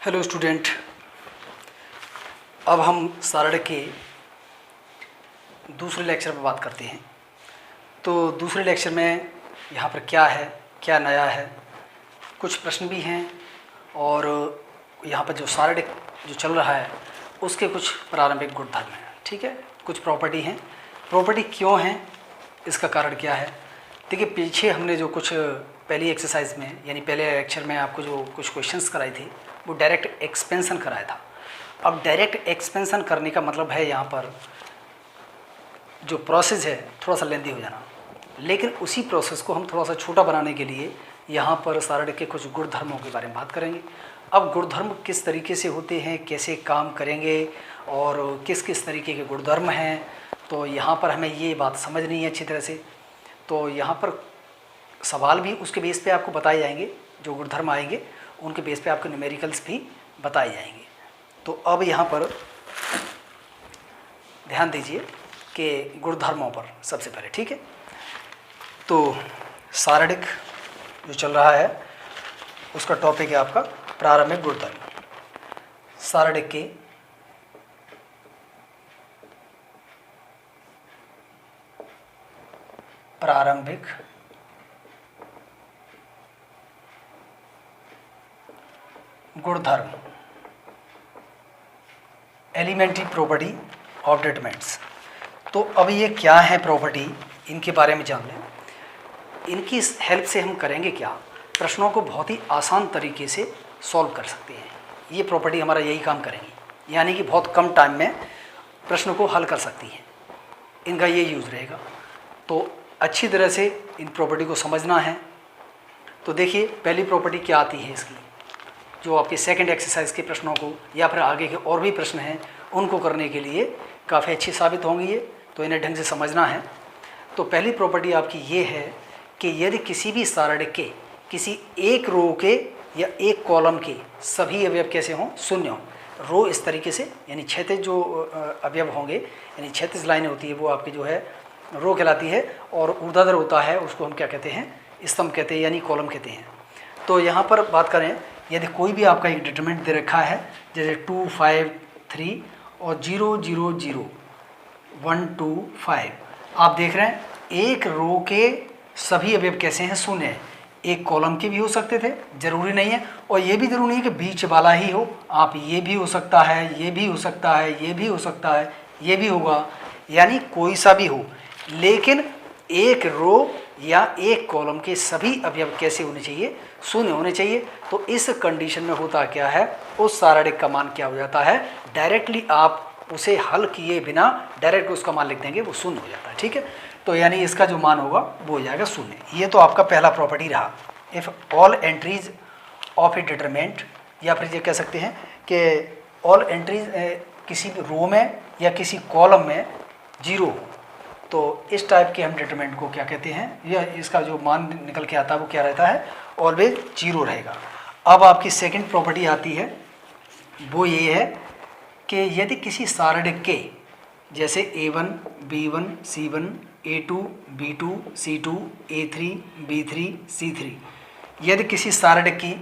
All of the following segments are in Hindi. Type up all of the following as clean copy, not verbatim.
हेलो स्टूडेंट, अब हम सारड़ के दूसरे लेक्चर में बात करते हैं। तो दूसरे लेक्चर में यहाँ पर क्या है, क्या नया है, कुछ प्रश्न भी हैं और यहाँ पर जो सारड़ जो चल रहा है उसके कुछ प्रारंभिक गुणधर्म हैं। ठीक है, कुछ प्रॉपर्टी हैं। प्रॉपर्टी क्यों हैं, इसका कारण क्या है। देखिए, पीछे हमने जो कुछ पहली एक्सरसाइज में यानी पहले लेक्चर में आपको जो कुछ क्वेश्चंस कराए थे वो डायरेक्ट एक्सपेंशन कराया था। अब डायरेक्ट एक्सपेंशन करने का मतलब है यहाँ पर जो प्रोसेस है थोड़ा सा लेंदी हो जाना, लेकिन उसी प्रोसेस को हम थोड़ा सा छोटा बनाने के लिए यहाँ पर सारड़ के कुछ गुणधर्मों के बारे में बात करेंगे। अब गुणधर्म किस तरीके से होते हैं, कैसे काम करेंगे और किस किस तरीके के गुणधर्म हैं, तो यहाँ पर हमें ये बात समझनी है अच्छी तरह से। तो यहाँ पर सवाल भी उसके बेस पे आपको बताए जाएंगे, जो गुणधर्म आएंगे उनके बेस पे आपको न्यूमेरिकल्स भी बताए जाएंगे। तो अब यहाँ पर ध्यान दीजिए कि गुणधर्मों पर सबसे पहले। ठीक है, तो सारड़िक जो चल रहा है उसका टॉपिक है आपका प्रारंभिक गुणधर्म। सारड़िक के प्रारंभिक गुणधर्म, एलिमेंट्री प्रॉपर्टी ऑफ डिटरमिनेंट्स। तो अब ये क्या है प्रॉपर्टी, इनके बारे में जान लें। इनकी हेल्प से हम करेंगे क्या, प्रश्नों को बहुत ही आसान तरीके से सॉल्व कर सकते हैं। ये प्रॉपर्टी हमारा यही काम करेंगी, यानी कि बहुत कम टाइम में प्रश्न को हल कर सकती है, इनका ये यूज़ रहेगा। तो अच्छी तरह से इन प्रॉपर्टी को समझना है। तो देखिए, पहली प्रॉपर्टी क्या आती है इसकी, जो आपके सेकंड एक्सरसाइज के प्रश्नों को या फिर आगे के और भी प्रश्न हैं उनको करने के लिए काफ़ी अच्छी साबित होंगी ये, तो इन्हें ढंग से समझना है। तो पहली प्रॉपर्टी आपकी ये है कि यदि किसी भी सारड़ के किसी एक रो के या एक कॉलम के सभी अवयव कैसे हों, शून्य हों। रो इस तरीके से, यानी क्षैतिज जो अवयव होंगे, यानी क्षैतिज लाइनें होती है वो आपकी जो है रो कहलाती है, और ऊर्ध्वाधर होता है उसको हम क्या कहते हैं, स्तंभ कहते हैं, यानी कॉलम कहते हैं। तो यहाँ पर बात करें, यदि कोई भी आपका एक डिटरमिनेंट दे रखा है, जैसे 2 5 3 और 0 0 0 1 2 5, आप देख रहे हैं एक रो के सभी अवयव कैसे हैं, शून्य है। एक कॉलम के भी हो सकते थे, जरूरी नहीं है, और ये भी जरूरी नहीं है कि बीच वाला ही हो, आप ये भी हो सकता है, ये भी हो सकता है, ये भी हो सकता है, ये भी होगा, यानी कोई सा भी हो, लेकिन एक रो या एक कॉलम के सभी अवयव कैसे होने चाहिए, शून्य होने चाहिए। तो इस कंडीशन में होता क्या है, उस सारड़िक का मान क्या हो जाता है, डायरेक्टली आप उसे हल किए बिना डायरेक्ट उसका मान लिख देंगे, वो शून्य हो जाता है। ठीक है, तो यानी इसका जो मान होगा वो हो जाएगा शून्य। ये तो आपका पहला प्रॉपर्टी रहा। If all entries of A determinant, या फिर ये कह सकते हैं कि ऑल एंट्रीज किसी भी रो में या किसी कॉलम में जीरो हो, तो इस टाइप के हम डिटरमिनेंट को क्या कहते हैं, या इसका जो मान निकल के आता है वो क्या रहता है, ऑलवेज जीरो रहेगा। अब आपकी सेकंड प्रॉपर्टी आती है, वो ये है कि यदि किसी सारड़िक के जैसे A1 B1 C1 A2 B2 C2 A3 B3 C3, यदि किसी सारड़िक की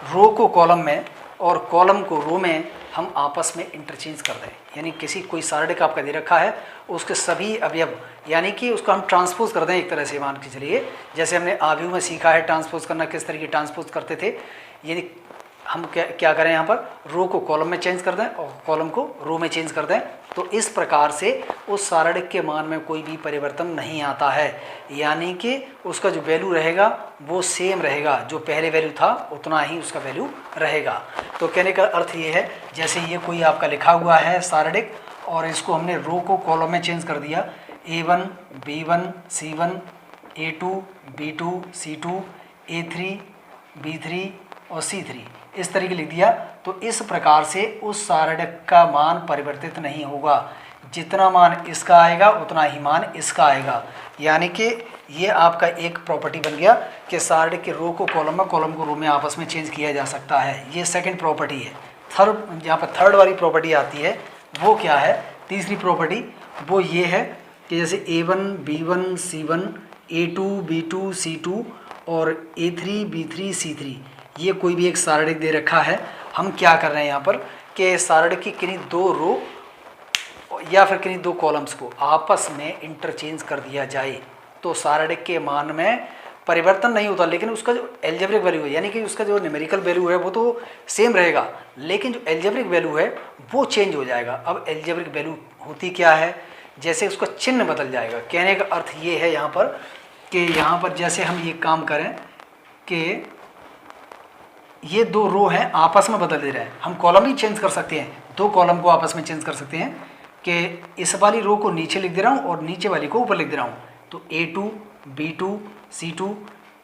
रो को कॉलम में और कॉलम को रो में हम आपस में इंटरचेंज कर दें, यानी किसी कोई सारड़िक आपका दे रखा है, उसके सभी अवयव यानी कि उसको हम ट्रांसपोज कर दें एक तरह से, मान के चलिए जैसे हमने आव्यूह में सीखा है ट्रांसपोज करना, किस तरीके ट्रांसपोज करते थे। यदि हम क्या करें, यहाँ पर रो को कॉलम में चेंज कर दें और कॉलम को रो में चेंज कर दें, तो इस प्रकार से उस सारड़िक के मान में कोई भी परिवर्तन नहीं आता है, यानी कि उसका जो वैल्यू रहेगा वो सेम रहेगा, जो पहले वैल्यू था उतना ही उसका वैल्यू रहेगा। तो कहने का अर्थ ये है, जैसे ये कोई आपका लिखा हुआ है सारड़िक और इसको हमने रो को कॉलम में चेंज कर दिया, A1 B1 C1 A2 B2 C2 A3 B3 और C3 इस तरीके लिख दिया, तो इस प्रकार से उस सारड़िक का मान परिवर्तित नहीं होगा, जितना मान इसका आएगा उतना ही मान इसका आएगा। यानी कि ये आपका एक प्रॉपर्टी बन गया कि सारड़िक के रो को कॉलम में, कॉलम को रो में आपस में चेंज किया जा सकता है। ये सेकंड प्रॉपर्टी है। थर्ड, यहाँ पर थर्ड वाली प्रॉपर्टी आती है, वो क्या है, तीसरी प्रॉपर्टी, वो ये है कि जैसे A1 B1 C1 A2 B2 C2 और A3 B3 C3, ये कोई भी एक सारड़िक दे रखा है हम क्या कर रहे हैं यहाँ पर कि सारणिक की किन्हीं दो रो या फिर किन्हीं दो कॉलम्स को आपस में इंटरचेंज कर दिया जाए तो सारणिक के मान में परिवर्तन नहीं होता, लेकिन उसका जो एल्जेब्रिक वैल्यू है यानी कि उसका जो न्यूमेरिकल वैल्यू है वो तो सेम रहेगा, लेकिन जो एल्जेब्रिक वैल्यू है वो चेंज हो जाएगा। अब एल्जेब्रिक वैल्यू होती क्या है, जैसे उसका चिन्ह बदल जाएगा। कहने का अर्थ ये है यहाँ पर कि यहाँ पर जैसे हम ये काम करें कि ये दो रो हैं आपस में बदल दे रहे हैं, हम कॉलम भी चेंज कर सकते हैं, दो कॉलम को आपस में चेंज कर सकते हैं कि इस वाली रो को नीचे लिख दे रहा हूँ और नीचे वाली को ऊपर लिख दे रहा हूँ। तो A2 B2 C2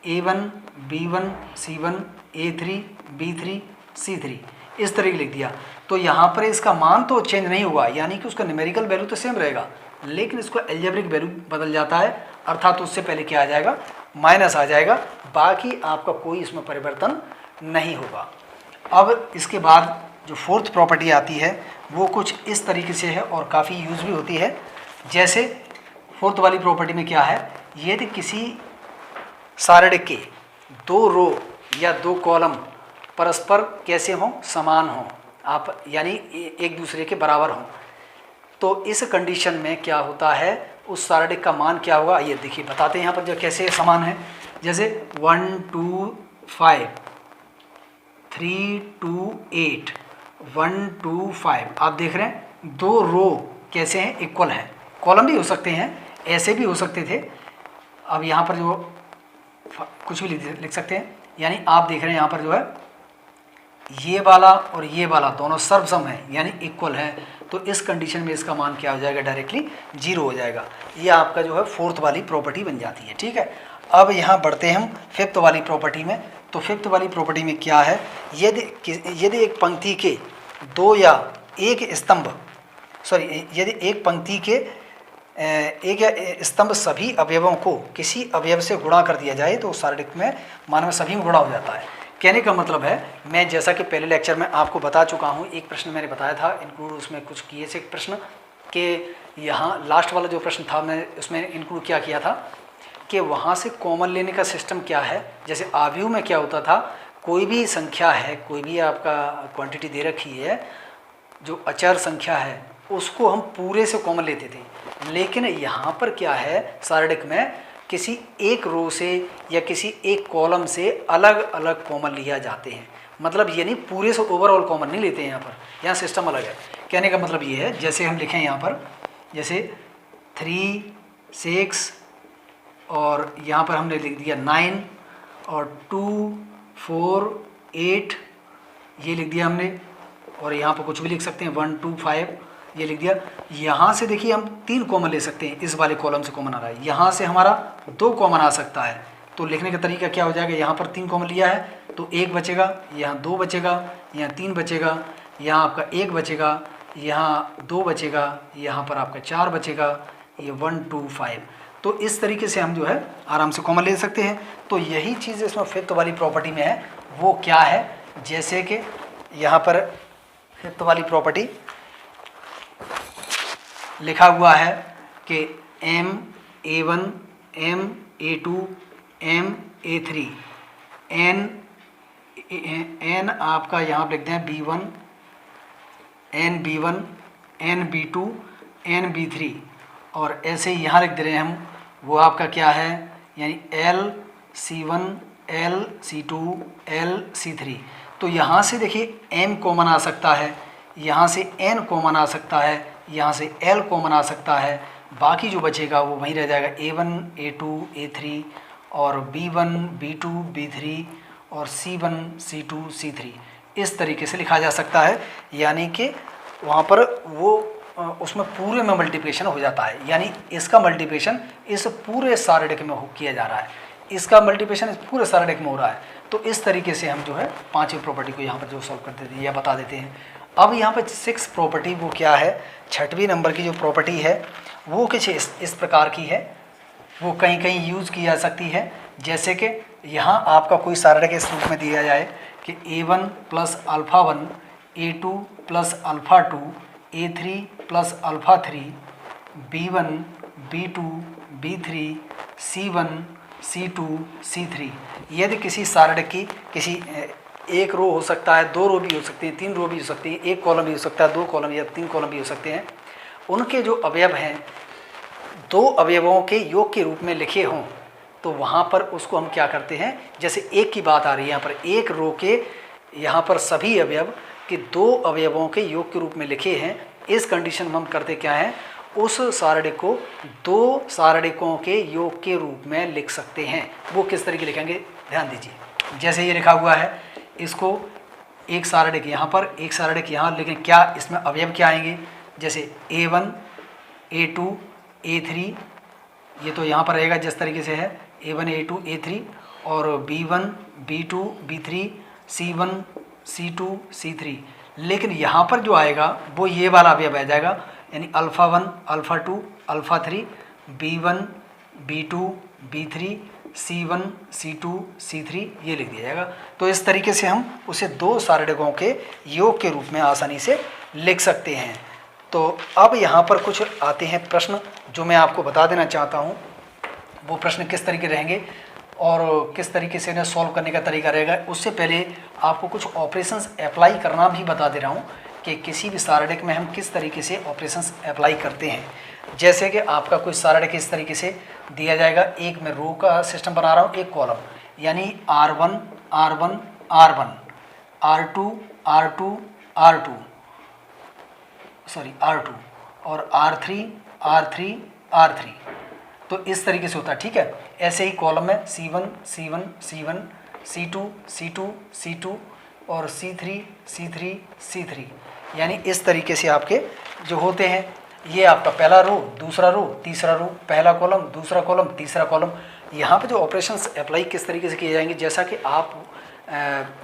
A1 B1 C1 A3 B3 C3 इस तरीके लिख दिया। तो यहाँ पर इसका मान तो चेंज नहीं हुआ, यानी कि उसका न्यूमेरिकल वैल्यू तो सेम रहेगा, लेकिन इसका एल्जेब्रिक वैल्यू बदल जाता है, अर्थात उससे पहले क्या आ जाएगा, माइनस आ जाएगा, बाकी आपका कोई इसमें परिवर्तन नहीं होगा। अब इसके बाद जो फोर्थ प्रॉपर्टी आती है वो कुछ इस तरीके से है और काफ़ी यूज भी होती है। जैसे फोर्थ वाली प्रॉपर्टी में क्या है, यदि किसी सारणिक के दो रो या दो कॉलम परस्पर कैसे हों, समान हों, आप यानी एक दूसरे के बराबर हों, तो इस कंडीशन में क्या होता है, उस सारणिक का मान क्या होगा, ये देखिए बताते हैं यहाँ पर जो कैसे समान है। जैसे 1 2 5 3 2 8 1 2 5 आप देख रहे हैं दो रो कैसे हैं, इक्वल हैं। कॉलम भी हो सकते हैं, ऐसे भी हो सकते थे। अब यहाँ पर जो कुछ भी लिख सकते हैं, यानी आप देख रहे हैं यहाँ पर जो है ये वाला और ये वाला दोनों सर्वसम है यानी इक्वल है, तो इस कंडीशन में इसका मान क्या हो जाएगा, डायरेक्टली 0 हो जाएगा। ये आपका जो है फोर्थ वाली प्रॉपर्टी बन जाती है। ठीक है, अब यहाँ बढ़ते हैं हम फिफ्थ वाली प्रॉपर्टी में। तो फिफ्थ वाली प्रॉपर्टी में क्या है, यदि एक पंक्ति के दो या एक स्तंभ यदि एक पंक्ति के एक या स्तंभ सभी अवयवों को किसी अवयव से गुणा कर दिया जाए तो सारणिक में मान में सभी में गुणा हो जाता है। कहने का मतलब है, मैं जैसा कि पहले लेक्चर में आपको बता चुका हूँ, एक प्रश्न मैंने बताया था इंक्लूड, उसमें कुछ किए थे प्रश्न कि यहाँ लास्ट वाला जो प्रश्न था मैं उसमें इंक्लूड क्या किया था कि वहाँ से कॉमन लेने का सिस्टम क्या है। जैसे आव्यूह में क्या होता था, कोई भी संख्या है, कोई भी आपका क्वांटिटी दे रखी है, जो अचर संख्या है उसको हम पूरे से कॉमन लेते थे, लेकिन यहाँ पर क्या है, सारणिक में किसी एक रो से या किसी एक कॉलम से अलग अलग कॉमन लिया जाते हैं। मतलब ये नहीं पूरे से ओवरऑल कॉमन नहीं लेते हैं, यहाँ सिस्टम अलग है। कहने का मतलब ये है, जैसे हम लिखें यहाँ पर जैसे 3 6 और यहाँ पर हमने लिख दिया 9 और 2 4 8 ये लिख दिया हमने, और यहाँ पर कुछ भी लिख सकते हैं 1 2 5 ये लिख दिया। यहाँ से देखिए हम 3 कॉमन ले सकते हैं, इस वाले कॉलम से कॉमन आ रहा है, यहाँ से हमारा 2 कॉमन आ सकता है। तो लिखने का तरीका क्या हो जाएगा, यहाँ पर 3 कॉमन लिया है तो 1 बचेगा, यहाँ 2 बचेगा, यहाँ 3 बचेगा, यहाँ आपका 1 बचेगा, यहाँ 2 बचेगा, यहाँ पर आपका 4 बचेगा, ये 1 2 5। तो इस तरीके से हम जो है आराम से कॉमन ले सकते हैं। तो यही चीज़ इसमें फिफ्थ वाली प्रॉपर्टी में है, वो क्या है, जैसे कि यहाँ पर फिफ्थ वाली प्रॉपर्टी लिखा हुआ है कि M A1 M A2 M A3 N आपका यहाँ पर लिखते हैं B1 N B1 N B2 N B3 और ऐसे ही यहाँ लिख दे रहे हैं हम, वो आपका क्या है, यानी L C1 L C2 L C3। तो यहाँ से देखिए M कॉमन आ सकता है, यहाँ से N कॉमन आ सकता है, यहाँ से L कॉमन आ सकता है, बाकी जो बचेगा वो वहीं रह जाएगा A1 A2 A3 और B1 B2 B3 और C1 C2 C3। इस तरीके से लिखा जा सकता है, यानी कि वहाँ पर वो उसमें पूरे में मल्टीप्लिकेशन हो जाता है, यानी इसका मल्टीप्लिकेशन इस पूरे सारणिक में किया जा रहा है, इसका मल्टीप्लिकेशन इस पूरे सारणिक में हो रहा है। तो इस तरीके से हम जो है पांचवी प्रॉपर्टी को यहाँ पर जो सॉल्व कर देते हैं या बता देते हैं। अब यहाँ पर सिक्स प्रॉपर्टी वो क्या है, छठवीं नंबर की जो प्रॉपर्टी है वो कुछ इस प्रकार की है, वो कहीं कहीं यूज़ की जा सकती है। जैसे कि यहाँ आपका कोई सारणिक इस रूप में दिया जाए कि A1 plus alpha 1 A2 plus alpha 2 A3 plus alpha 3 B1 B2 B3 C1 C2 C3। यदि किसी सारणिक की किसी एक रो हो सकता है, 2 रो भी हो सकती हैं, 3 रो भी हो सकती हैं, 1 कॉलम भी हो सकता है, 2 कॉलम या 3 कॉलम भी हो सकते हैं। उनके जो अवयव हैं 2 अवयवों के योग के रूप में लिखे हों तो वहाँ पर उसको हम क्या करते हैं, जैसे एक की बात आ रही है यहाँ पर, एक रो के यहाँ पर सभी अवयव कि 2 अवयवों के योग के रूप में लिखे हैं, इस कंडीशन में हम करते क्या हैं, उस सारणिक को 2 सारणिकों के योग के रूप में लिख सकते हैं। वो किस तरीके लिखेंगे ध्यान दीजिए। जैसे ये लिखा हुआ है, इसको एक सारणिक यहाँ पर, एक सारणिक यहाँ, लेकिन क्या इसमें अवयव क्या आएंगे, जैसे A1 A2 A3, ये तो यहाँ पर रहेगा जिस तरीके से है A1 A2 A3, और B1 B2 B3 C1 C2 C3, लेकिन यहाँ पर जो आएगा वो ये वाला अवयव आ जाएगा, यानी α1 α2 α3 B1 B2 B3 C1 C2 C3 ये लिख दिया जाएगा। तो इस तरीके से हम उसे 2 सारणिकों के योग के रूप में आसानी से लिख सकते हैं। तो अब यहाँ पर कुछ आते हैं प्रश्न जो मैं आपको बता देना चाहता हूँ। वो प्रश्न किस तरीके रहेंगे और किस तरीके से इन्हें सॉल्व करने का तरीका रहेगा, उससे पहले आपको कुछ ऑपरेशंस अप्लाई करना भी बता दे रहा हूँ कि किसी भी सारणिक में हम किस तरीके से ऑपरेशंस अप्लाई करते हैं। जैसे कि आपका कोई सारणिक इस तरीके से दिया जाएगा, एक मैं रो का सिस्टम बना रहा हूँ, एक कॉलम, यानी R1 R1 R1 R2 R2 R2 sorry R2 और R3 R3 R3, तो इस तरीके से होता है, ठीक है। ऐसे ही कॉलम में C1 C1 C1 C2 C2 C2 और C3 C3 C3, यानी इस तरीके से आपके जो होते हैं, ये आपका पहला रो, दूसरा रो, तीसरा रो, पहला कॉलम, दूसरा कॉलम, तीसरा कॉलम। यहाँ पे जो ऑपरेशंस अप्लाई किस तरीके से किए जाएंगे, जैसा कि आप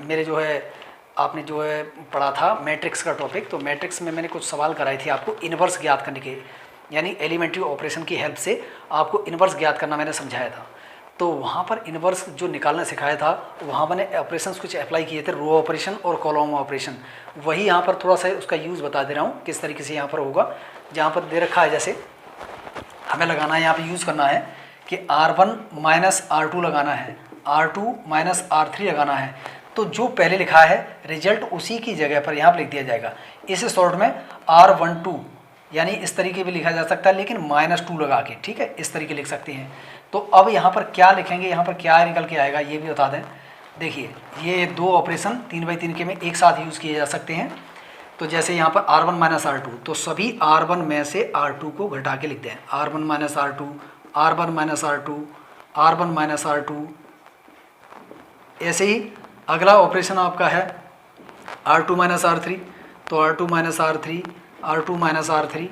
मेरे जो है आपने जो है पढ़ा था मैट्रिक्स का टॉपिक, तो मैट्रिक्स में मैंने कुछ सवाल कराए थे आपको इन्वर्स ज्ञात करने के, यानी एलिमेंट्री ऑपरेशन की हेल्प से आपको इन्वर्स ज्ञात करना मैंने समझाया था। तो वहाँ पर इन्वर्स जो निकालना सिखाया था, वहाँ मैंने ऑपरेशंस कुछ अप्लाई किए थे, रो ऑपरेशन और कॉलम ऑपरेशन। वही यहाँ पर थोड़ा सा उसका यूज़ बता दे रहा हूँ किस तरीके से यहाँ पर होगा। जहाँ पर दे रखा है, जैसे हमें लगाना है यहाँ पर यूज़ करना है कि R1 माइनस R2 लगाना है, R2 माइनस R3 लगाना है, तो जो पहले लिखा है रिजल्ट उसी की जगह पर यहाँ पर लिख दिया जाएगा। इस शॉर्ट में R12 यानी इस तरीके भी लिखा जा सकता है, लेकिन -2 लगा के, ठीक है, इस तरीके लिख सकते हैं। तो अब यहाँ पर क्या लिखेंगे, यहाँ पर क्या निकल के आएगा ये भी बता दें। देखिए ये 2 ऑपरेशन 3/3 के में एक साथ यूज़ किए जा सकते हैं। तो जैसे यहाँ पर R1 माइनस R2, तो सभी R1 में से R2 को घटा के लिखते हैं, R1 minus R2 R1 minus R2 R1 minus R2। ऐसे ही अगला ऑपरेशन आपका है R2 माइनस R3, तो R2 minus R3 R2 minus R3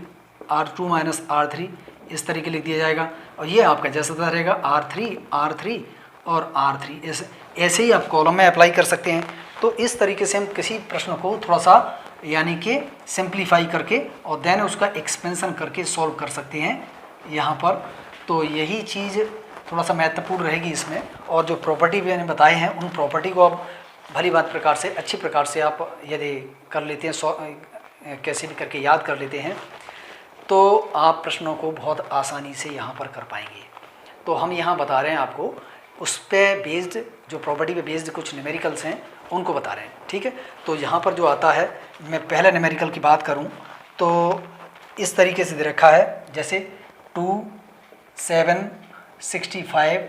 R2 minus R3 इस तरीके लिख दिया जाएगा। और ये आपका जैसा रहेगा R3 R3 और R3, ऐसे ही आप कॉलम में अप्लाई कर सकते हैं। तो इस तरीके से हम किसी प्रश्न को थोड़ा सा यानी कि सिंप्लीफाई करके और देन उसका एक्सपेंशन करके सॉल्व कर सकते हैं यहाँ पर। तो यही चीज़ थोड़ा सा महत्वपूर्ण रहेगी इसमें। और जो प्रॉपर्टी मैंने बताए हैं, उन प्रॉपर्टी को आप भली बात प्रकार से अच्छी प्रकार से आप यदि कर लेते हैं, कैसे भी करके याद कर लेते हैं, तो आप प्रश्नों को बहुत आसानी से यहाँ पर कर पाएंगे। तो हम यहाँ बता रहे हैं आपको उस पर बेस्ड, जो प्रॉपर्टी पे बेस्ड कुछ न्यूमेरिकल्स हैं उनको बता रहे हैं, ठीक है। तो यहाँ पर जो आता है, मैं पहले न्यूमेरिकल की बात करूँ तो इस तरीके से दे रखा है, जैसे 2 7 65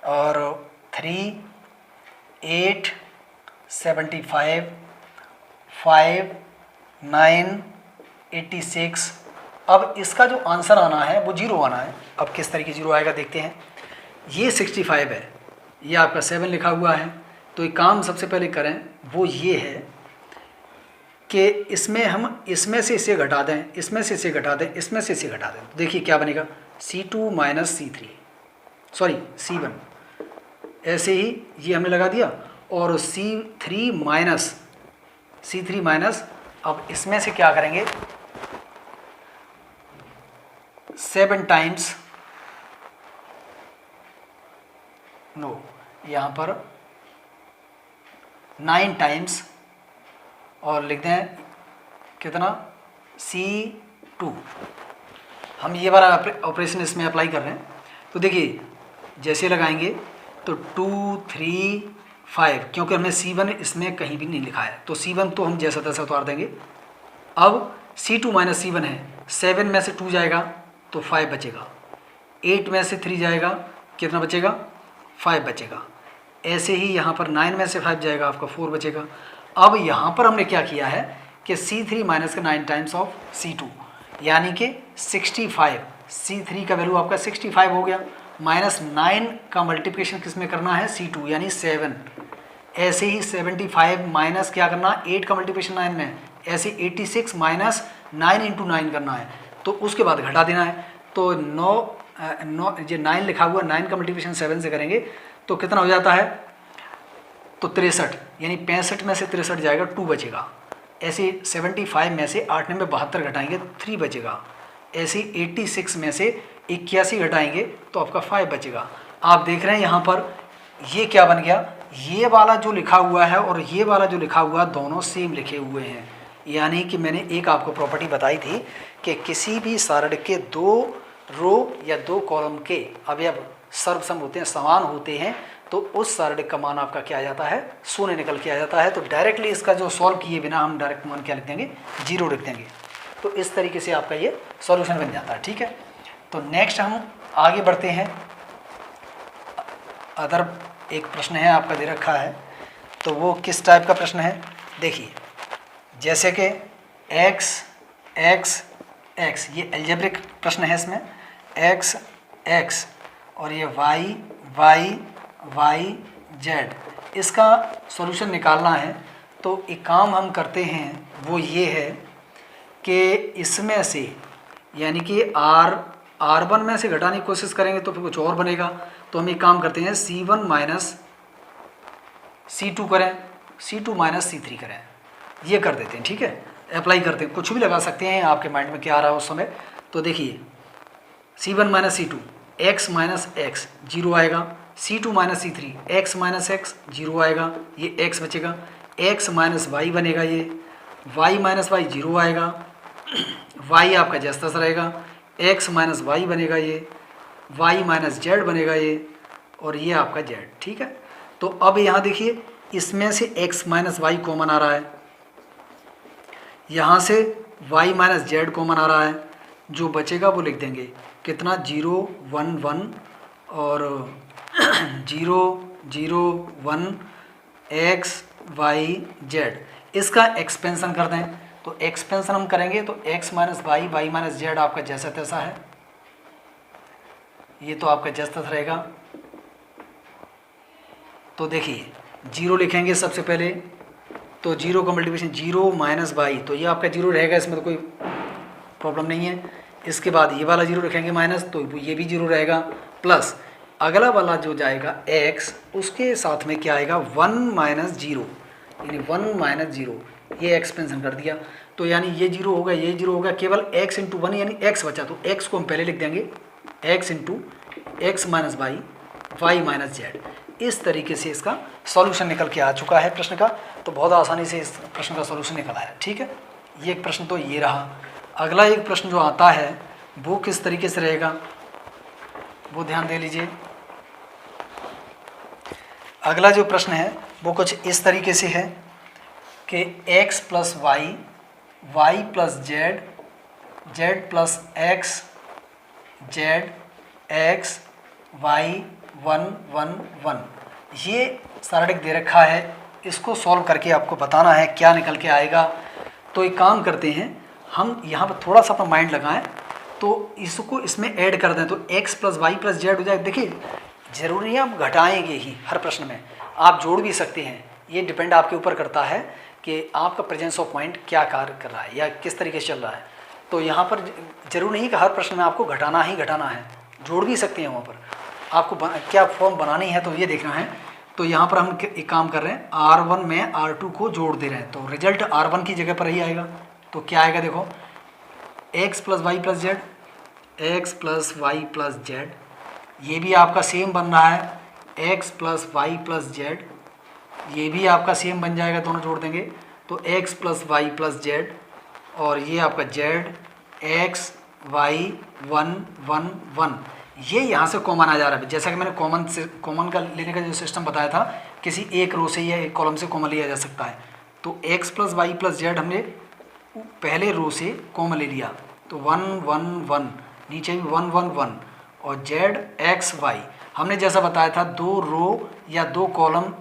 और 3 8 75 5 9 86। अब इसका जो आंसर आना है वो 0 आना है। अब किस तरीके 0 आएगा देखते हैं। ये 65 है, ये आपका 7 लिखा हुआ है, तो एक काम सबसे पहले करें वो ये है कि इसमें हम इसमें से इसे घटा दें, इसमें से इसे घटा दें, इसमें से इसे घटा दें, तो देखिए क्या बनेगा C2 minus C3 sorry C1, ऐसे ही ये हमने लगा दिया, और C3 माइनस अब इसमें से क्या करेंगे 7 टाइम्स, नो यहाँ पर 9 टाइम्स, और लिख दें कितना C2। हम ये वाला ऑपरेशन इसमें अप्लाई कर रहे हैं। तो देखिए जैसे लगाएंगे तो 2 3 5, क्योंकि हमने C1 इसमें कहीं भी नहीं लिखा है, तो C1 तो हम जैसा तैसा उतार देंगे। अब C2 माइनस C1 है, 7 में से 2 जाएगा तो 5 बचेगा, 8 में से 3 जाएगा, कितना बचेगा? 5 बचेगा। ऐसे ही यहाँ पर 9 में से 5 जाएगा, आपका 4 बचेगा। अब यहाँ पर हमने क्या किया है कि C3 माइनस का 9 टाइम्स ऑफ C2, यानी कि 65। C3 का वैल्यू आपका 65 हो गया, माइनस 9 का मल्टीप्लिकेशन किस में करना है? C2 यानी 7। ऐसे ही 75 माइनस क्या करना? 8 का मल्टीप्लिकेशन 9 में, ऐसे 86 माइनस 9 इंटू 9 करना है, तो उसके बाद घटा देना है। तो 9 ये 9 लिखा हुआ, 9 का मल्टीप्लिकेशन 7 से करेंगे तो कितना हो जाता है? तो 63, यानी 65 में से 63 जाएगा, 2 बचेगा। ऐसे 75 में से 8 में 72 घटाएंगे, 3 बचेगा। ऐसे 86 में से 81 घटाएंगे तो आपका 5 बचेगा। आप देख रहे हैं यहाँ पर ये क्या बन गया? ये वाला जो लिखा हुआ है और ये वाला जो लिखा हुआ है दोनों सेम लिखे हुए हैं। यानी कि मैंने एक आपको प्रॉपर्टी बताई थी कि किसी भी सारणी के 2 रो या 2 कॉलम के अवयव सर्वसम होते हैं, समान होते हैं, तो उस सारणी का मान आपका क्या आ जाता है? 0 निकल के आ जाता है। तो डायरेक्टली इसका जो सॉल्व किए बिना हम डायरेक्ट मान क्या लिख देंगे? 0 लिख देंगे। तो इस तरीके से आपका ये सॉल्यूशन बन जाता है। ठीक है, तो नेक्स्ट हम आगे बढ़ते हैं। अदर एक प्रश्न है आपका दे रखा है, तो वो किस टाइप का प्रश्न है? देखिए, जैसे कि x x x, ये एल्जेब्रिक प्रश्न है, इसमें x x और ये y y y z, इसका सॉल्यूशन निकालना है। तो एक काम हम करते हैं, वो ये है कि इसमें से यानी कि R1 में से घटाने की कोशिश करेंगे तो फिर कुछ और बनेगा। तो हम एक काम करते हैं, C1 माइनस C2 करें, C2 माइनस C3 करें, ये कर देते हैं। ठीक है, अप्लाई करते हैं, कुछ भी लगा सकते हैं, आपके माइंड में क्या आ रहा है उस समय। तो देखिए, C1 minus C2, x minus x 0 आएगा, C2 minus C3 x minus x 0 आएगा, ये x बचेगा, x माइनस y बनेगा, ये y माइनस y 0 आएगा, y आपका जैसा सा रहेगा, x माइनस y बनेगा, ये y माइनस z बनेगा, ये और ये आपका z। ठीक है, तो अब यहाँ देखिए, इसमें से x माइनस y कॉमन आ रहा है, यहाँ से y माइनस z कॉमन आ रहा है, जो बचेगा वो लिख देंगे कितना? 0 1 1 और 0 0 1 x y z, इसका एक्सपेंशन कर दें। तो एक्सपेंशन हम करेंगे तो x minus Y Y minus Z आपका जैसा तैसा है, ये तो आपका जैसा तैसा रहेगा। तो देखिए, 0 लिखेंगे सबसे पहले, तो 0 का मल्टीप्लिकेशन 0 माइनस वाई, तो ये आपका 0 रहेगा, इसमें तो कोई प्रॉब्लम नहीं है। इसके बाद ये वाला 0 लिखेंगे माइनस, तो ये भी 0 रहेगा, प्लस अगला वाला जो जाएगा x, उसके साथ में क्या आएगा? 1 माइनस 0, यानी 1 माइनस 0, ये एक्सपेंशन कर दिया। तो यानी ये 0 होगा, ये 0 होगा, केवल x इंटू 1 यानी x बचा, तो x को हम पहले लिख देंगे x into X minus Y Y minus Z. इस तरीके से इसका सॉल्यूशन निकल के आ चुका है प्रश्न का। तो बहुत आसानी से इस प्रश्न का सॉल्यूशन निकल आया। ठीक है, ये एक प्रश्न तो ये रहा। अगला एक प्रश्न जो आता है वो किस तरीके से रहेगा, वो ध्यान दे लीजिए। अगला जो प्रश्न है वो कुछ इस तरीके से है कि x plus Y Y plus Z Z plus X Z X Y 1 1 1, ये सारणिक दे रखा है। इसको सॉल्व करके आपको बताना है क्या निकल के आएगा। तो एक काम करते हैं, हम यहाँ पर थोड़ा सा अपना माइंड लगाएं, तो इसको इसमें ऐड कर दें, तो x plus Y plus Z हो जाए। देखिए, ज़रूरी है आप घटाएंगे ही हर प्रश्न में, आप जोड़ भी सकते हैं, ये डिपेंड आपके ऊपर करता है कि आपका प्रेजेंस ऑफ माइंड क्या कार्य कर रहा है या किस तरीके से चल रहा है। तो यहाँ पर जरूर नहीं कि हर प्रश्न में आपको घटाना ही घटाना है, जोड़ भी सकते हैं। वहाँ पर आपको क्या फॉर्म बनानी है तो ये देखना है। तो यहाँ पर हम एक काम कर रहे हैं, R1 में R2 को जोड़ दे रहे हैं, तो रिजल्ट R1 की जगह पर ही आएगा। तो क्या आएगा देखो, x plus Y plus Z X plus Y plus Z, ये भी आपका सेम बन रहा है, x plus Y plus Z, ये भी आपका सेम बन जाएगा, दोनों जोड़ देंगे तो x plus Y plus Z, और ये आपका z x y 1 1 1, ये यहाँ से कॉमन आ जा रहा है, जैसा कि मैंने कॉमन का लेने का जो सिस्टम बताया था, किसी एक रो से या एक कॉलम से कॉमन लिया जा सकता है। तो x plus Y plus Z हमने पहले रो से कॉमन ले लिया, तो 1 1 1, नीचे भी 1 1 1, और जेड एक्स वाई हमने जैसा बताया था दो रो या दो कॉलम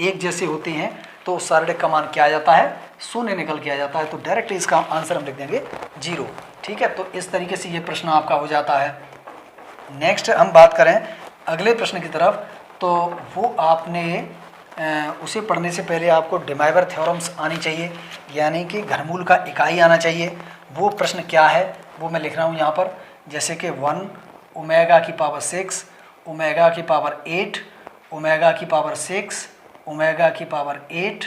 एक जैसे होते हैं तो सारे का मान क्या आ जाता है, शून्य निकल के आ जाता है। तो डायरेक्ट इसका आंसर हम लिख देंगे 0। ठीक है, तो इस तरीके से ये प्रश्न आपका हो जाता है। नेक्स्ट हम बात करें अगले प्रश्न की तरफ, तो वो आपने उसे पढ़ने से पहले आपको डिमाइवर थ्योरम्स आनी चाहिए, यानी कि घनमूल का इकाई आना चाहिए। वो प्रश्न क्या है वो मैं लिख रहा हूँ यहाँ पर, जैसे कि 1 ओमेगा की पावर 6, ओमेगा की पावर 8, ओमेगा की पावर 6, ओमेगा की पावर 8,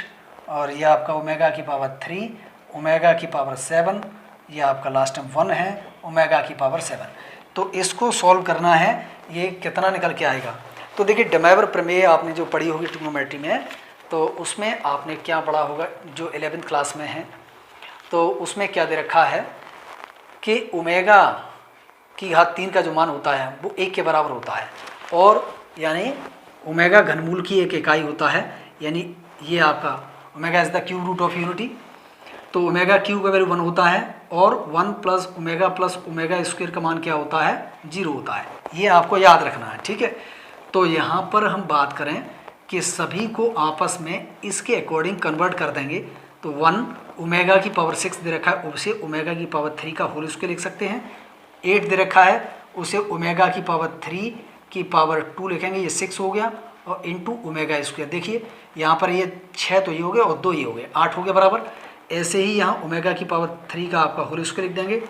और यह आपका ओमेगा की पावर 3, ओमेगा की पावर 7, यह आपका लास्ट में 1 है, ओमेगा की पावर 7। तो इसको सॉल्व करना है, ये कितना निकल के आएगा। तो देखिए डिमाइवर प्रमेय आपने जो पढ़ी होगी ट्रिग्नोमेट्री में, तो उसमें आपने क्या पढ़ा होगा जो 11th क्लास में है, तो उसमें क्या दे रखा है कि ओमेगा की घात 3 का जो मान होता है वो 1 के बराबर होता है, और यानी ओमेगा घनमूल की एक इकाई होता है, यानी ये आपका omega is the cube root of unity. तो ओमेगा क्यूब का वैल्यू 1 होता है, और 1 प्लस ओमेगा स्क्वायर का मान क्या होता है, 0 होता है। ये आपको याद रखना है। ठीक है, तो यहाँ पर हम बात करें कि सभी को आपस में इसके अकॉर्डिंग कन्वर्ट कर देंगे, तो 1 ओमेगा की पावर 6 दे रखा है, उसे ओमेगा की पावर 3 का होल स्क्वायर लिख सकते हैं। 8 दे रखा है, उसे ओमेगा की पावर 3 की पावर 2 लिखेंगे, ये 6 हो गया, और इंटू ओमेगा स्क्वायर। देखिए यहाँ पर ये 6 तो ये हो गया और 2 ये हो गए, 8 हो गया बराबर। ऐसे ही यहाँ ओमेगा की पावर 3 का आपका होल स्क्वायर लिख देंगे,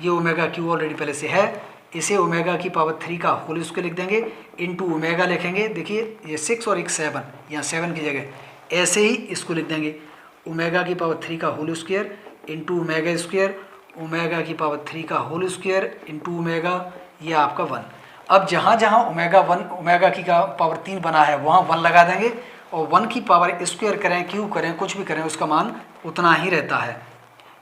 ये ओमेगा क्यू ऑलरेडी पहले से है, इसे ओमेगा की पावर 3 का होल स्क्वायर लिख देंगे, इंटू ओमेगा लिखेंगे। देखिए ये 6 और एक 7, यहाँ 7 की जगह ऐसे ही इसको लिख देंगे, ओमेगा की पावर 3 का whole square into omega square, omega की पावर 3 का होल स्क्वायर इंटू ओमेगा, ये आपका 1। अब जहाँ जहाँ ओमेगा की का पावर 3 बना है वहाँ 1 लगा देंगे, और 1 की पावर स्क्वायर करें क्यूब करें कुछ भी करें उसका मान उतना ही रहता है,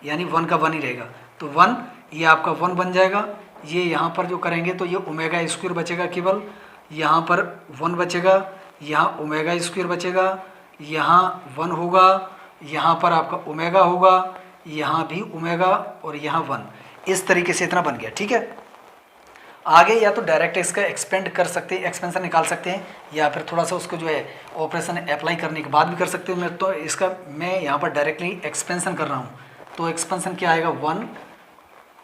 यानी 1 का 1 ही रहेगा। तो 1 ये आपका 1 बन जाएगा। ये यहाँ पर जो करेंगे तो ये ओमेगा स्क्वायर बचेगा, केवल यहाँ पर 1 बचेगा, यहाँ ओमेगा स्क्वायर बचेगा, यहाँ 1 होगा, यहाँ पर आपका ओमेगा होगा, यहाँ भी ओमेगा, और यहाँ 1। इस तरीके से इतना बन गया। ठीक है, आगे या तो डायरेक्ट इसका एक्सपेंड कर सकते हैं, एक्सपेंशन निकाल सकते हैं, या फिर थोड़ा सा उसको जो है ऑपरेशन अप्लाई करने के बाद भी कर सकते हैं। मैं यहाँ पर डायरेक्टली एक्सपेंशन कर रहा हूँ, तो एक्सपेंशन क्या आएगा 1,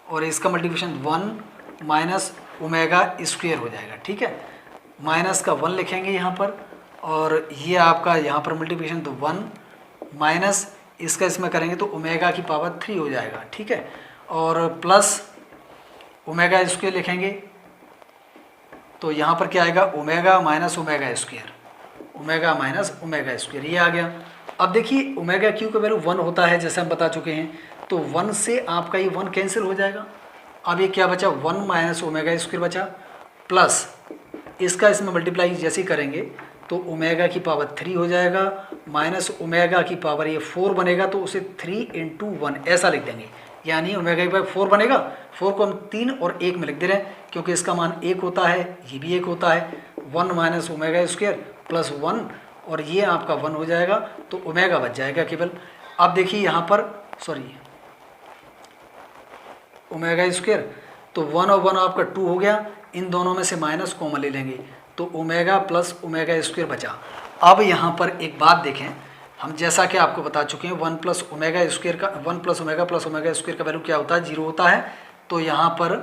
और इसका मल्टीप्लिकेशन 1 माइनस ओमेगा स्क्वायर हो जाएगा। ठीक है, माइनस का 1 लिखेंगे यहाँ पर, और ये आपका यहाँ पर मल्टीप्लिकेशन तो 1 माइनस इसका इसमें करेंगे तो ओमेगा की पावर 3 हो जाएगा। ठीक है, और प्लस ओमेगा स्क्वायर लिखेंगे, तो यहाँ पर क्या आएगा omega minus omega square, omega minus omega square, ये आ गया। अब देखिए ओमेगा क्यू का वैल्यू 1 होता है जैसे हम बता चुके हैं, तो 1 से आपका ये 1 कैंसिल हो जाएगा। अब ये क्या बचा 1 माइनस ओमेगा स्क्वायर बचा, प्लस इसका इसमें मल्टीप्लाई जैसे ही करेंगे तो ओमेगा की पावर 3 हो जाएगा, माइनस ओमेगा की पावर ये 4 बनेगा, तो उसे 3 इंटू 1 ऐसा लिख देंगे, यानी ओमेगा की पावर 4 बनेगा। 4 को हम 3 और 1 में लिख दे रहे हैं क्योंकि इसका मान 1 होता है, ये भी 1 होता है। 1 माइनस ओमेगा स्क्वायर प्लस 1, और ये आपका 1 हो जाएगा, तो ओमेगा बच जाएगा केवल। अब देखिए यहाँ पर ओमेगा स्क्वायर, तो 1 और 1 आपका 2 हो गया, इन दोनों में से माइनस कॉमन ले लेंगे, तो ओमेगा प्लस ओमेगा स्क्वायर बचा। अब यहाँ पर एक बात देखें, हम जैसा कि आपको बता चुके हैं 1 प्लस ओमेगा स्क्वायर का 1 प्लस ओमेगा स्क्वायर का वैल्यू क्या होता है 0 होता है। तो यहाँ पर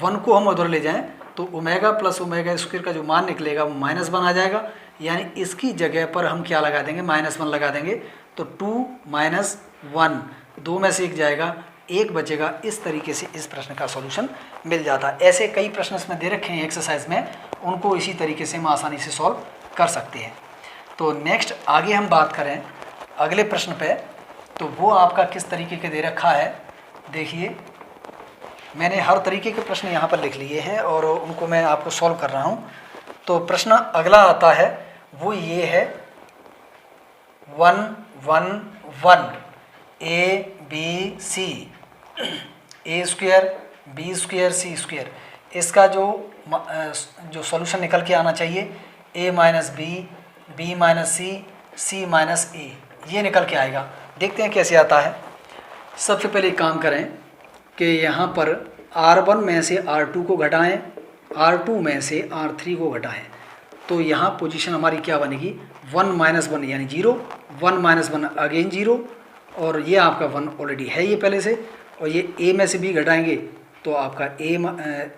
1 को हम उधर ले जाएं तो ओमेगा प्लस ओमेगा स्क्वायर का जो मान निकलेगा वो -1 आ जाएगा, यानी इसकी जगह पर हम क्या लगा देंगे -1 लगा देंगे, तो 2 माइनस 1, 2 में से 1 जाएगा, 1 बचेगा। इस तरीके से इस प्रश्न का सॉल्यूशन मिल जाता है। ऐसे कई प्रश्न इसमें दे रखे हैं एक्सरसाइज में, उनको इसी तरीके से हम आसानी से सॉल्व कर सकते हैं। तो नेक्स्ट आगे हम बात करें अगले प्रश्न पे, तो वो आपका किस तरीके के दे रखा है। देखिए मैंने हर तरीके के प्रश्न यहाँ पर लिख लिए हैं और उनको मैं आपको सॉल्व कर रहा हूँ। तो प्रश्न अगला आता है वो ये है 1 1 1 A B C, A square B square C square, इसका जो सॉल्यूशन निकल के आना चाहिए a minus B minus C minus A, ये निकल के आएगा। देखते हैं कैसे आता है। सबसे पहले एक काम करें कि यहाँ पर R1 में से R2 को घटाएं, R2 में से R3 को घटाएं, तो यहाँ पोजीशन हमारी क्या बनेगी 1 माइनस 1 यानी 0, 1 माइनस 1 अगेन 0, और ये आपका 1 ऑलरेडी है ये पहले से, और ये A में से B घटाएंगे तो आपका A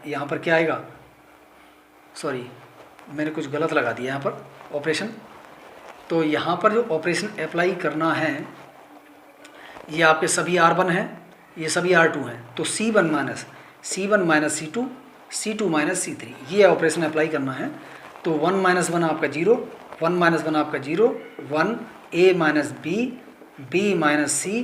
यहाँ पर क्या आएगा, सॉरी मैंने कुछ गलत लगा दिया यहाँ पर ऑपरेशन। तो यहाँ पर जो ऑपरेशन अप्लाई करना है ये आपके सभी R1 हैं, ये सभी R2 हैं, तो C1 minus C2 minus C3 ये ऑपरेशन अप्लाई करना है। तो 1 माइनस 1 आपका 0, 1 माइनस 1 आपका 0, 1 A minus B minus C,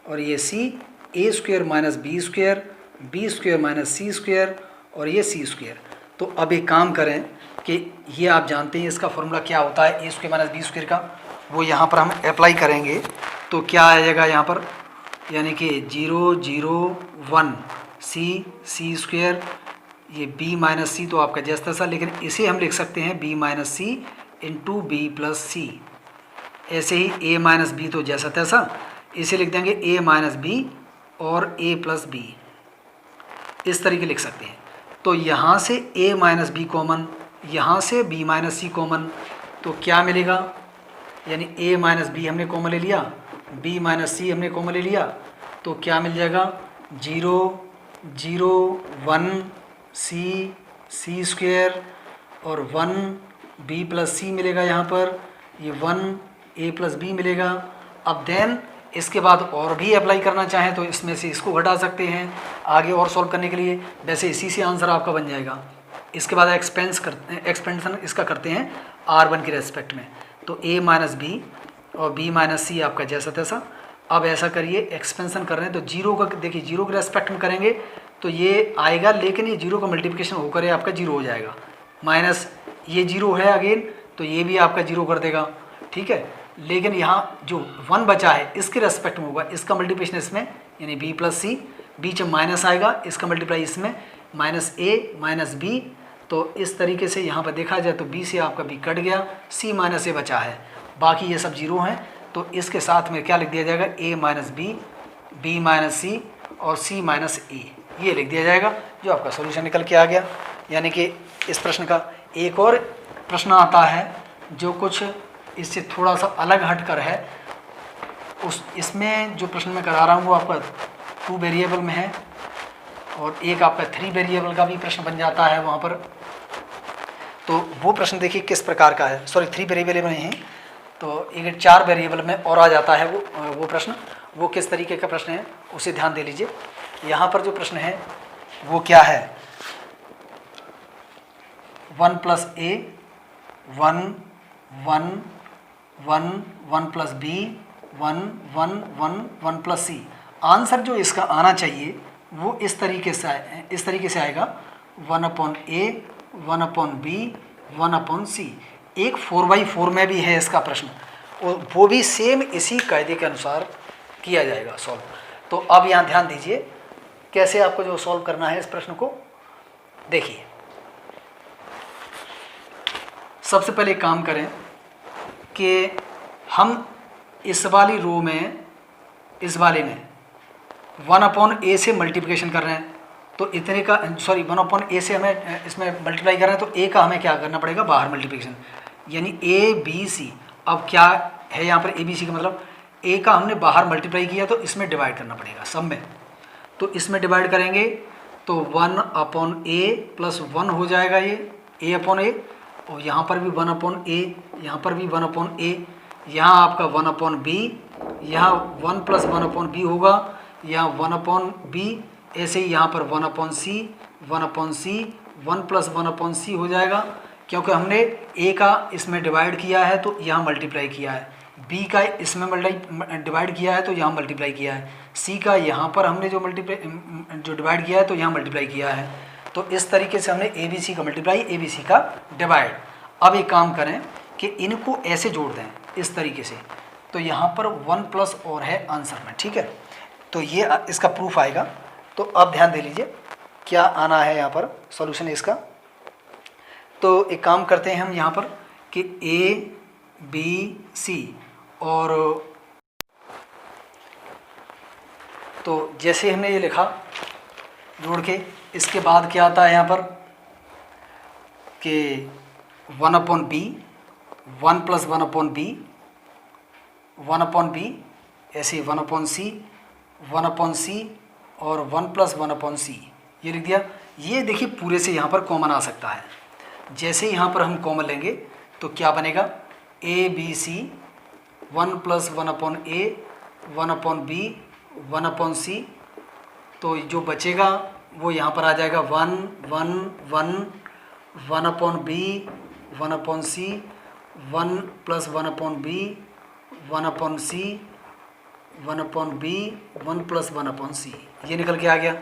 और ये C A square minus B square minus C square, और ये C स्क्वायर। तो अब एक काम करें कि ये आप जानते हैं इसका फॉर्मूला क्या होता है A square minus B square का, वो यहाँ पर हम अप्लाई करेंगे तो क्या आ जाएगा यहाँ पर, यानी कि 0 0 1 C स्क्वायर, ये B माइनस सी तो आपका जैसा तैसा, लेकिन इसे हम लिख सकते हैं B माइनस सी इंटू बी प्लस सी। ऐसे ही A माइनस बी तो जैसा तैसा, इसे लिख देंगे A माइनस बी और A प्लस बी, इस तरीके लिख सकते हैं। तो यहाँ से A माइनस बी कॉमन, यहाँ से B माइनस सी कॉमन, तो क्या मिलेगा, यानी A माइनस बी हमने कॉमन ले लिया, B माइनस सी हमने कॉमन ले लिया, तो क्या मिल जाएगा 0 0 1 C स्क्वायर और 1 B प्लस सी मिलेगा, यहाँ पर ये 1 A प्लस बी मिलेगा। अब देन इसके बाद और भी अप्लाई करना चाहें तो इसमें से इसको घटा सकते हैं आगे और सॉल्व करने के लिए, वैसे इसी से आंसर आपका बन जाएगा। इसके बाद एक्सपेंशन इसका करते हैं R1 के रेस्पेक्ट में, तो A माइनस बी और B माइनस सी आपका जैसा तैसा। अब ऐसा करिए, एक्सपेंशन कर रहे हैं तो जीरो का देखिए, जीरो के रेस्पेक्ट में करेंगे तो ये आएगा, लेकिन ये जीरो का मल्टीप्लिकेशन होकर ये आपका जीरो हो जाएगा, माइनस ये जीरो है अगेन तो ये भी आपका जीरो कर देगा, ठीक है। लेकिन यहाँ जो 1 बचा है इसके रेस्पेक्ट में होगा, इसका मल्टीप्लिकेशन इसमें यानी B प्लस सी, बीच में माइनस आएगा, इसका मल्टीप्लाई इसमें माइनस A माइनस B। तो इस तरीके से यहाँ पर देखा जाए तो B से आपका B कट गया, C माइनस A बचा है, बाकी ये सब जीरो हैं। तो इसके साथ में क्या लिख दिया जाएगा, A minus B, B minus C और C माइनस A, ये लिख दिया जाएगा, जो आपका सॉल्यूशन निकल के आ गया। यानी कि इस प्रश्न का एक और प्रश्न आता है जो कुछ इससे थोड़ा सा अलग हटकर है, इसमें जो प्रश्न मैं करा रहा हूँ वो आपका 2 वेरिएबल में है, और एक आपका 3 वेरिएबल का भी प्रश्न बन जाता है वहाँ पर। तो वो प्रश्न देखिए किस प्रकार का है, सॉरी 3 वेरिएबल में ही, तो एक 4 वेरिएबल में और आ जाता है वो प्रश्न, वो किस तरीके का प्रश्न है उसे ध्यान दे लीजिए। यहाँ पर जो प्रश्न है वो क्या है, 1 plus A 1 1 1 1 plus B 1 1 1 1 plus C। Answer जो इसका आना चाहिए वो इस तरीके से आएगा 1 upon A 1 upon B 1 upon C। एक 4x4 में भी है इसका प्रश्न, और वो भी सेम इसी कायदे के अनुसार किया जाएगा सॉल्व। तो अब यहाँ ध्यान दीजिए कैसे आपको जो सॉल्व करना है इस प्रश्न को। देखिए, सबसे पहले काम करें कि हम इस वाली रो में, इस वाले में 1 अपॉन A से मल्टीप्लिकेशन कर रहे हैं, तो इतने का, सॉरी 1 अपॉन A से हमें इसमें मल्टीप्लाई कर रहे हैं, तो A का हमें क्या करना पड़ेगा, बाहर मल्टीप्लिकेशन, यानी ABC। अब क्या है यहाँ पर ABC का मतलब, A का हमने बाहर मल्टीप्लाई किया तो इसमें डिवाइड करना पड़ेगा सब में, तो इसमें डिवाइड करेंगे तो 1 अपॉन A प्लस 1 हो जाएगा ये A अपॉन A, और यहाँ पर भी 1 अपॉन A, यहाँ पर भी 1 अपॉन A, यहाँ आपका 1 अपॉन B, यहाँ 1 प्लस 1 अपॉन B होगा, यहाँ 1 अपॉन B, ऐसे ही यहाँ पर 1 upon C 1 upon C 1 plus 1 upon C हो जाएगा, क्योंकि हमने A का इसमें डिवाइड किया है तो यहाँ मल्टीप्लाई किया है, B का इसमें डिवाइड किया है तो यहाँ मल्टीप्लाई किया है, C का यहाँ पर हमने जो डिवाइड किया है तो यहाँ मल्टीप्लाई किया है। तो इस तरीके से हमने ABC का मल्टीप्लाई, ABC का डिवाइड। अब एक काम करें कि इनको ऐसे जोड़ दें इस तरीके से, तो यहाँ पर 1 प्लस और है आंसर में, ठीक है। तो ये इसका प्रूफ आएगा। तो अब ध्यान दे लीजिए क्या आना है यहाँ पर सॉल्यूशन इसका। तो एक काम करते हैं हम यहाँ पर कि ए बी सी, और तो जैसे हमने ये लिखा जोड़ के, इसके बाद क्या आता है यहाँ पर कि 1/b, 1 + 1/b, 1/b, ऐसे 1/c, 1/c और 1 + 1/c, ये लिख दिया। ये देखिए पूरे से यहाँ पर कॉमन आ सकता है। जैसे यहाँ पर हम कॉमन लेंगे तो क्या बनेगा, A B C, 1 + 1/a, 1/b, 1/c, तो जो बचेगा वो यहाँ पर आ जाएगा 1 1 1, 1/b, 1/c, 1 + 1/b, 1/c, 1/b, 1 + 1/c, ये निकल के आ गया।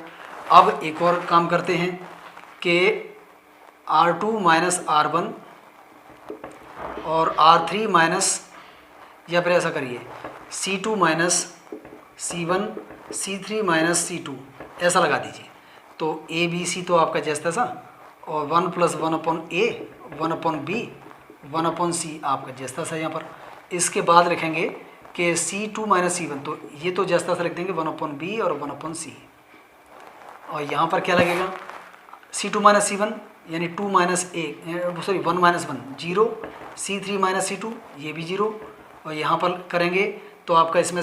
अब एक और काम करते हैं कि R2 - R1 और R3 माइनस, या फिर ऐसा करिए C2 - C1, C3 - C2, ऐसा लगा दीजिए। तो ए बी सी तो आपका जैसा सा, और 1 + 1/a, 1/b, 1/c आपका जैसा सा यहाँ पर। इसके बाद लिखेंगे कि C2 - C1, तो ये तो जैसा सा लिख देंगे 1/b और 1/c। और यहाँ पर क्या लगेगा, C2 - C1 यानी 2 - 1, 1 - 1 0, C3 - C2 ये भी 0, और यहाँ पर करेंगे तो आपका इसमें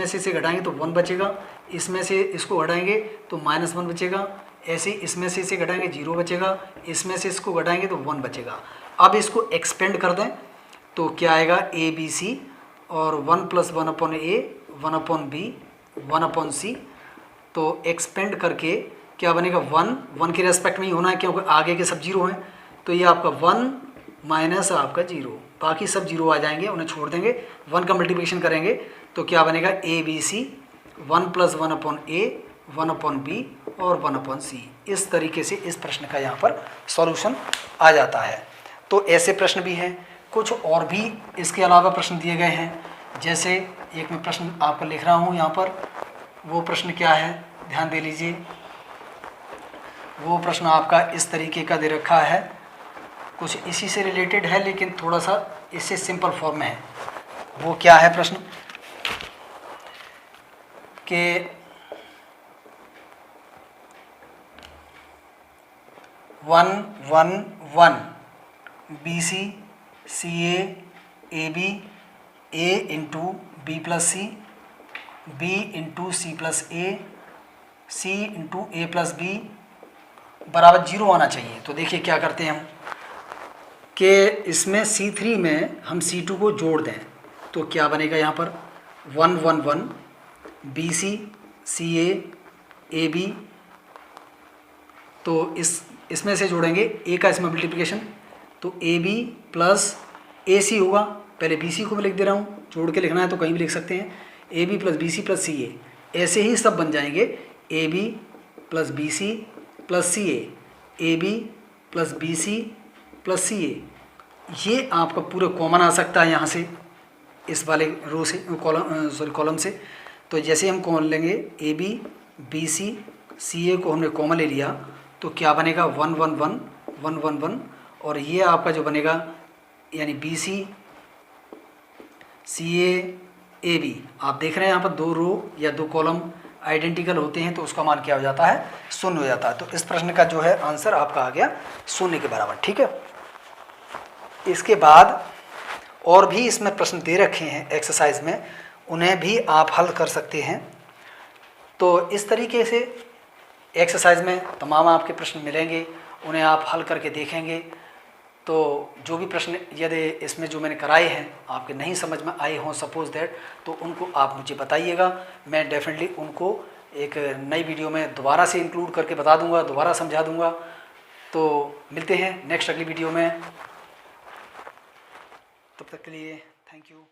से इसे घटाएंगे तो 1 बचेगा, इसमें से इसको घटाएंगे तो -1 बचेगा, ऐसे इसमें से इसे घटाएंगे 0 बचेगा, इसमें से इसको घटाएंगे तो 1 बचेगा। अब इसको एक्सपेंड कर दें तो क्या आएगा, ए बी सी और 1 + 1/a, 1/b, 1/c, तो एक्सपेंड करके क्या बनेगा, 1 के रेस्पेक्ट में ही होना है क्योंकि आगे के सब 0 हैं। तो ये आपका 1 माइनस आपका 0, बाकी सब 0 आ जाएंगे, उन्हें छोड़ देंगे। 1 का मल्टीप्लिकेशन करेंगे तो क्या बनेगा, A B C, 1 + 1/a, 1/b और 1/c। इस तरीके से इस प्रश्न का यहाँ पर सॉल्यूशन आ जाता है। तो ऐसे प्रश्न भी हैं, कुछ और भी इसके अलावा प्रश्न दिए गए हैं। जैसे एक मैं प्रश्न आपको लिख रहा हूँ यहाँ पर, वो प्रश्न क्या है ध्यान दे लीजिए। वो प्रश्न आपका इस तरीके का दे रखा है, कुछ इसी से रिलेटेड है लेकिन थोड़ा सा इससे सिंपल फॉर्म में है। वो क्या है प्रश्न कि 1 1 1 BC CA AB A × B + C, B × C + A, C × A + B बराबर 0 आना चाहिए। तो देखिए क्या करते हैं हम कि इसमें C3 में हम C2 को जोड़ दें तो क्या बनेगा, यहाँ पर 1 1 1 BC CA AB, तो इसमें से जोड़ेंगे A का इसमें मल्टीप्लिकेशन तो AB + AC होगा। पहले BC को मैं लिख दे रहा हूँ, जोड़ के लिखना है तो कहीं भी लिख सकते हैं, AB + BC + CA, ऐसे ही सब बन जाएंगे AB + BC + CA, AB + BC + CA। ये आपका पूरा कॉमन आ सकता है यहाँ से, इस वाले रो से, कॉलम से। तो जैसे हम कॉमन लेंगे AB BC CA को हमने कॉमन ले लिया तो क्या बनेगा, 1 1 1 1 1 1, और ये आपका जो बनेगा यानी BC CA AB, आप देख रहे हैं यहाँ पर 2 रो या 2 कॉलम आइडेंटिकल होते हैं तो उसका मान क्या हो जाता है, 0 हो जाता है। तो इस प्रश्न का जो है आंसर आपका आ गया 0 के बराबर। ठीक है, इसके बाद और भी इसमें प्रश्न दे रखे हैं एक्सरसाइज में, उन्हें भी आप हल कर सकते हैं। तो इस तरीके से एक्सरसाइज में तमाम आपके प्रश्न मिलेंगे, उन्हें आप हल करके देखेंगे। तो जो भी प्रश्न यदि इसमें जो मैंने कराए हैं आपके नहीं समझ में आए हों सपोज दैट, तो उनको आप मुझे बताइएगा, मैं डेफिनेटली उनको एक नई वीडियो में दोबारा से इंक्लूड करके बता दूंगा, दोबारा समझा दूंगा। तो मिलते हैं नेक्स्ट अगली वीडियो में, तब तक के लिए थैंक यू।